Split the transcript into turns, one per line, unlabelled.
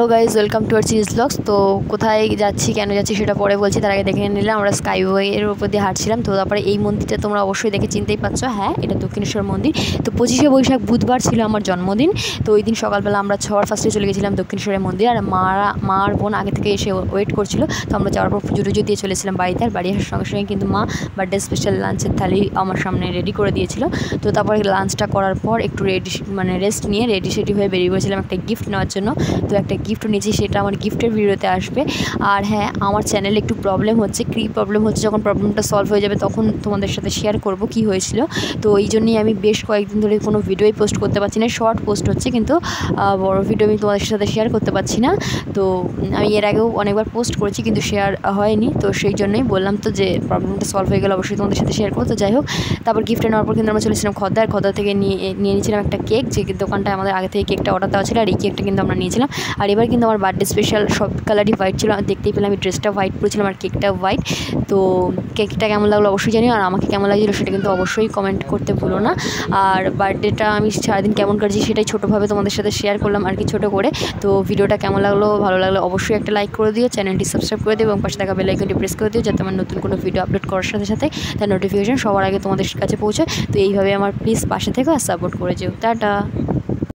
Hello guys, welcome to our series vlogs. তো কোথায় যাচ্ছি, কেন যাচ্ছি সেটা পরে বলছি। তার আগে দেখে নিলাম আমরা স্কাইওয়ের উপর দিয়ে হাঁটছিলাম। তো তারপরে এই মন্দিরটা তোমরা অবশ্যই দেখে চিনতেই পারছো। হ্যাঁ, এটা দক্ষিণেশ্বর মন্দির। তো 25শে বৈশাখ বুধবার ছিল আমার জন্মদিন। তো ওই দিন সকালবেলা আমরা সবার ফার্স্টে চলে গেছিলাম দক্ষিণেশ্বরের মন্দির। আর মা আর বোন আগে থেকে এসে ওয়েট করছিল। তো আমরা যাওয়ার পর পুজো টুজো দিয়ে চলেছিলাম বাড়িতে। আর বাড়ি আসার সঙ্গে সঙ্গে কিন্তু মা বার্থডে স্পেশাল লাঞ্চের থালি আমার সামনে রেডি করে দিয়েছিল। তো তারপরে লাঞ্চটা করার পর একটু রেস্ট নিয়ে রেডি হয়ে বেরিয়ে পড়েছিলাম একটা গিফট নেওয়ার জন্য। তো একটা গিফট নিয়েছি, সেটা আমার গিফটের ভিডিওতে আসবে। আর হ্যাঁ, আমার চ্যানেলে একটু প্রবলেম হচ্ছে। কী প্রবলেম হচ্ছে, যখন প্রবলেমটা সলভ হয়ে যাবে তখন তোমাদের সাথে শেয়ার করব কী হয়েছিল। তো এই জন্যই আমি বেশ কয়েকদিন ধরে কোনো ভিডিওই পোস্ট করতে পারছি না। শর্ট পোস্ট হচ্ছে, কিন্তু বড় ভিডিও আমি তোমাদের সাথে শেয়ার করতে পারছি না। তো আমি এর আগেও অনেকবার পোস্ট করেছি, কিন্তু শেয়ার হয়নি। তো সেই জন্যই বললাম তো যে প্রবলেমটা সলভ হয়ে গেলে অবশ্যই তোমাদের সাথে শেয়ার করবো। তো যাই হোক, তারপর গিফটটা নেওয়ার পর কিন্তু আমরা চলেছিলাম খদ্দার থেকে নিয়ে নিয়েছিলাম একটা কেক। যে দোকানটায় আমাদের আগে থেকে কেকটা অর্ডার দেওয়া ছিল, আর এই কেকটা কিন্তু আমরা নিয়েছিলাম। আর এবার কিন্তু আমার বার্থডে স্পেশাল সব কালারই হোয়াইট ছিল। দেখতেই পেলাম আমি ড্রেসটা হোয়াইট পরেছিলাম আর কেকটা হোয়াইট। তো কেকটা কেমন লাগলো অবশ্যই জানিও, আর আমাকে কেমন লাগছিলো সেটা কিন্তু অবশ্যই কমেন্ট করতে ভুলো না। আর বার্থডেটা আমি সারাদিন কেমন কাটছি সেটাই ছোটোভাবে তোমাদের সাথে শেয়ার করলাম আর কি, ছোটো করে। তো ভিডিওটা কেমন লাগলো, ভালো লাগলো অবশ্যই একটা লাইক করে দিও, চ্যানেলটি সাবস্ক্রাইব করে দিও এবং পাশে থাকা বেল আইকনটি প্রেস করে দিও, যাতে আমার নতুন কোনো ভিডিও আপলোড করার সাথে সাথে তার নোটিফিকেশন সবার আগে তোমাদের কাছে পৌঁছায়। তো এইভাবে আমার প্লিজ পাশে থেকো আর সাপোর্ট করে যেও। টাটা।